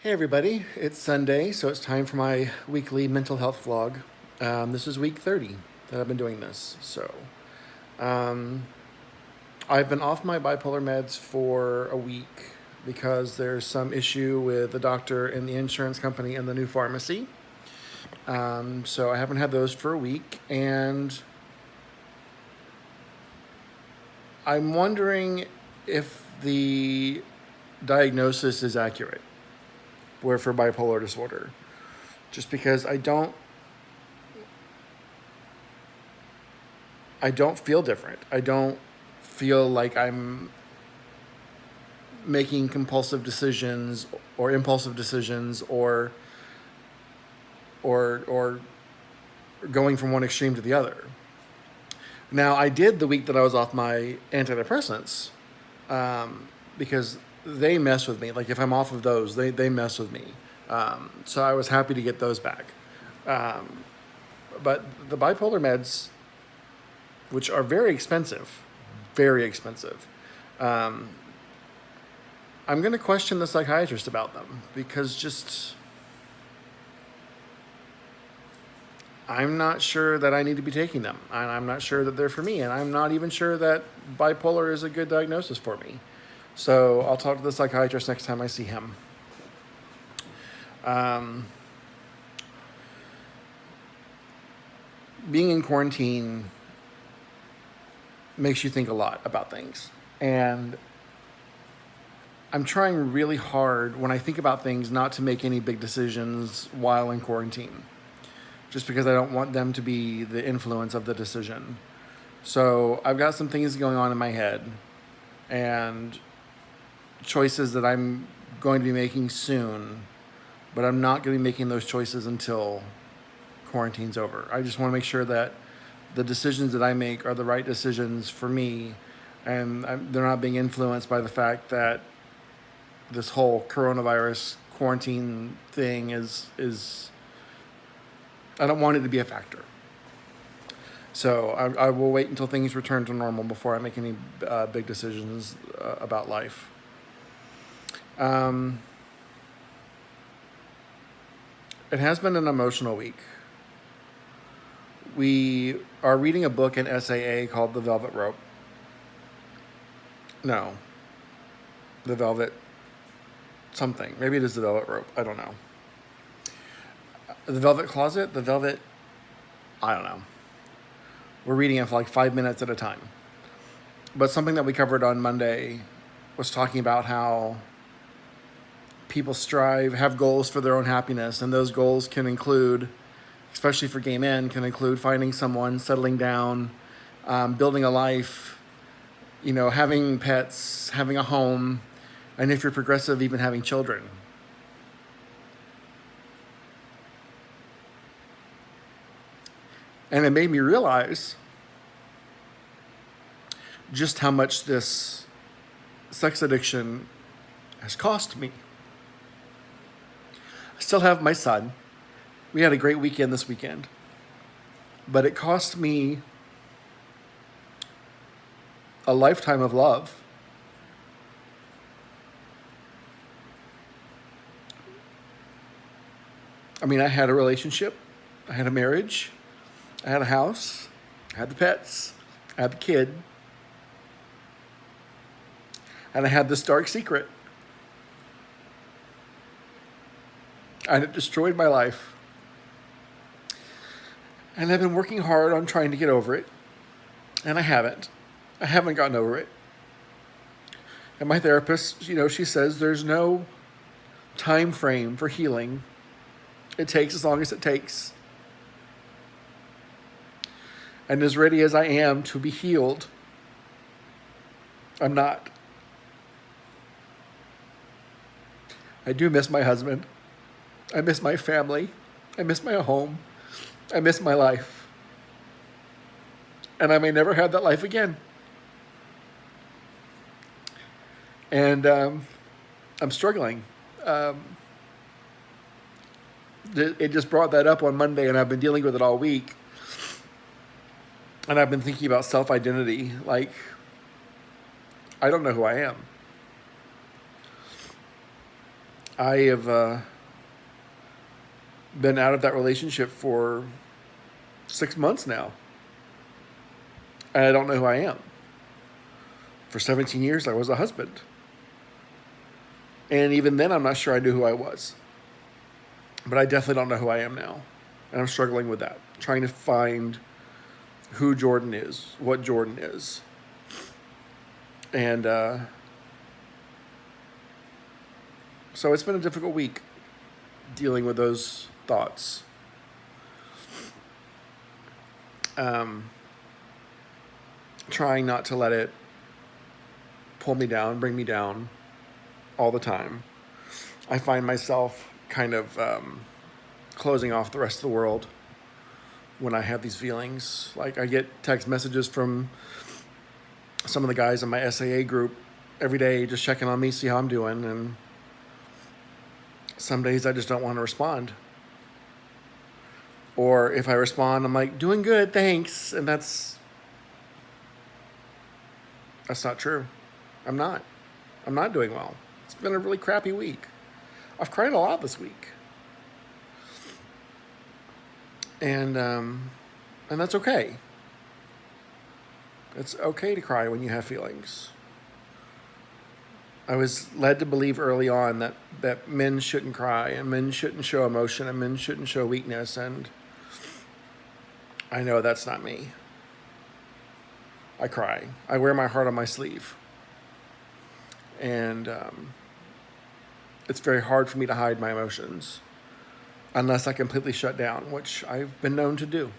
Hey everybody, it's Sunday, so it's time for my weekly mental health vlog. This is week 30 that I've been doing this. Um, I've been off my bipolar meds for a week because there's some issue with the doctor and the insurance company and the new pharmacy. So I haven't had those for a week, and I'm wondering if the diagnosis is accurate for bipolar disorder. Just because I don't feel different. I don't feel like I'm making compulsive decisions or impulsive decisions or going from one extreme to the other. Now, I did the week that I was off my antidepressants, because they mess with me. Like if I'm off of those, they mess with me. So I was happy to get those back. But the bipolar meds, which are very expensive, um, I'm going to question the psychiatrist about them because just I'm not sure that I need to be taking them, and I'm not sure that they're for me, and I'm not even sure that bipolar is a good diagnosis for me. So I'll talk to the psychiatrist next time I see him. Um, Being in quarantine makes you think a lot about things, and I'm trying really hard when I think about things not to make any big decisions while in quarantine, just because I don't want them to be the influence of the decision. So I've got some things going on in my head and choices that I'm going to be making soon, but I'm not going to be making those choices until quarantine's over. I just want to make sure that the decisions that I make are the right decisions for me, and they're not being influenced by the fact that this whole coronavirus quarantine thing is I don't want it to be a factor. So I will wait until things return to normal before I make any big decisions about life. Um, it has been an emotional week. We are reading a book in SAA called The Velvet Rope. No, The Velvet something. Maybe it is The Velvet Rope. I don't know. The Velvet Closet? The Velvet. I don't know. We're reading it for like 5 minutes at a time. But something that we covered on Monday was talking about how people have goals for their own happiness, and those goals can include, especially for gay men, can include finding someone, settling down, building a life, having pets, having a home, and if you're progressive, even having children. And it made me realize just how much this sex addiction has cost me. I still have my son. We had a great weekend this weekend. But it cost me a lifetime of love. I mean, I had a relationship, I had a marriage, I had a house, I had the pets, I had the kid, and I had this dark secret. And it destroyed my life. And I've been working hard on trying to get over it, and I haven't. I haven't gotten over it. And my therapist, she says there's no time frame for healing. It takes as long as it takes. And as ready as I am to be healed, I'm not. I do miss my husband. I miss my family. I miss my home. I miss my life. And I may never have that life again. And I'm struggling. It just brought that up on Monday, and I've been dealing with it all week. And I've been thinking about self-identity. Like, I don't know who I am. I have been out of that relationship for 6 months now. And I don't know who I am. For 17 years, I was a husband. And even then, I'm not sure I knew who I was. But I definitely don't know who I am now. And I'm struggling with that. Trying to find who Jordan is, what Jordan is. And so it's been a difficult week dealing with those thoughts. Trying not to let it pull me down, bring me down all the time. I find myself kind of closing off the rest of the world when I have these feelings. Like, I get text messages from some of the guys in my SAA group every day just checking on me, see how I'm doing, and some days I just don't want to respond. Or if I respond, I'm like, doing good, thanks, and that's not true. I'm not doing well. It's been a really crappy week. I've cried a lot this week. And that's okay. It's okay to cry when you have feelings. I was led to believe early on that men shouldn't cry and men shouldn't show emotion and men shouldn't show weakness, and I know that's not me. I cry. I wear my heart on my sleeve. And it's very hard for me to hide my emotions unless I completely shut down, which I've been known to do.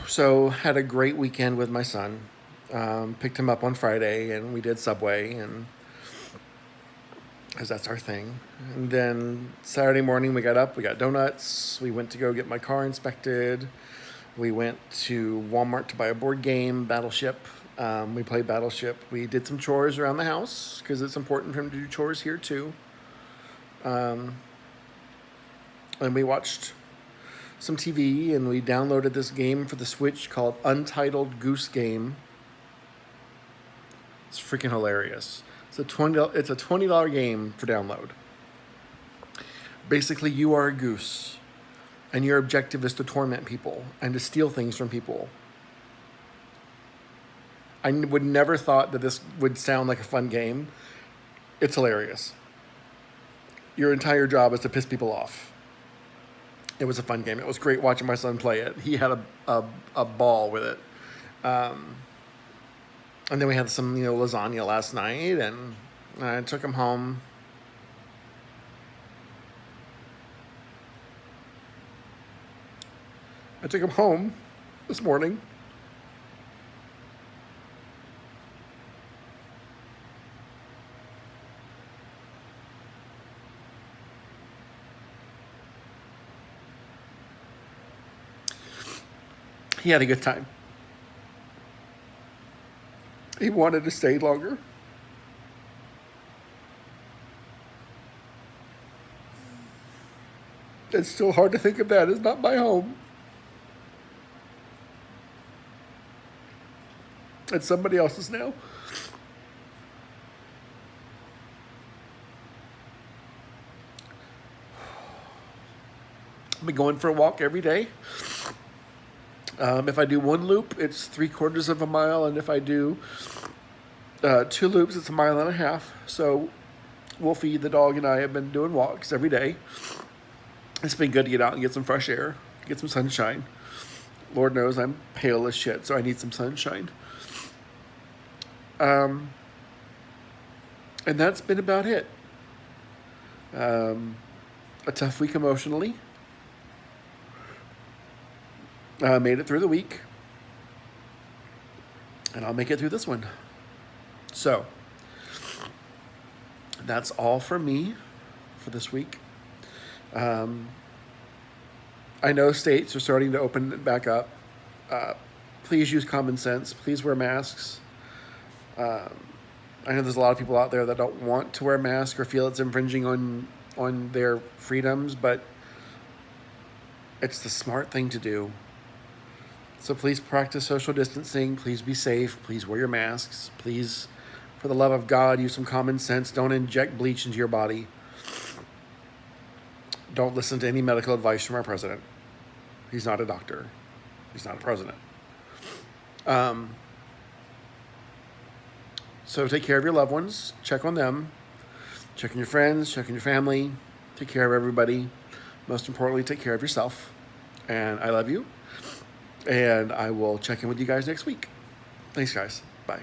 So, had a great weekend with my son. Picked him up on Friday, and we did Subway, and because that's our thing. And then Saturday morning we got up, we got donuts, we went to go get my car inspected, we went to Walmart to buy a board game, Battleship. We played Battleship. We did some chores around the house because it's important for him to do chores here too. And we watched some TV, and we downloaded this game for the Switch called Untitled Goose Game. It's freaking hilarious. It's a $20 game for download. Basically, you are a goose, and your objective is to torment people and to steal things from people. I would never thought that this would sound like a fun game. It's hilarious. Your entire job is to piss people off. It was a fun game. It was great watching my son play it. He had a ball with it. And then we had some, lasagna last night, and I took him home. I took him home this morning. He had a good time. He wanted to stay longer. It's still hard to think of that as not my home. It's somebody else's now. I've been going for a walk every day. If I do one loop, it's 3/4 of a mile, and if I do 2 loops, it's 1.5 miles. So Wolfie, the dog, and I have been doing walks every day. It's been good to get out and get some fresh air, get some sunshine. Lord knows I'm pale as shit, so I need some sunshine. And that's been about it. A tough week emotionally. Made it through the week, and I'll make it through this one. So, that's all from me for this week. I know states are starting to open it back up. Please use common sense. Please wear masks. I know there's a lot of people out there that don't want to wear masks or feel it's infringing on their freedoms, but it's the smart thing to do. So please practice social distancing. Please be safe. Please wear your masks. Please, for the love of God, use some common sense. Don't inject bleach into your body. Don't listen to any medical advice from our president. He's not a doctor. He's not a president. So take care of your loved ones. Check on them. Check on your friends. Check on your family. Take care of everybody. Most importantly, take care of yourself. And I love you. And I will check in with you guys next week. Thanks, guys. Bye.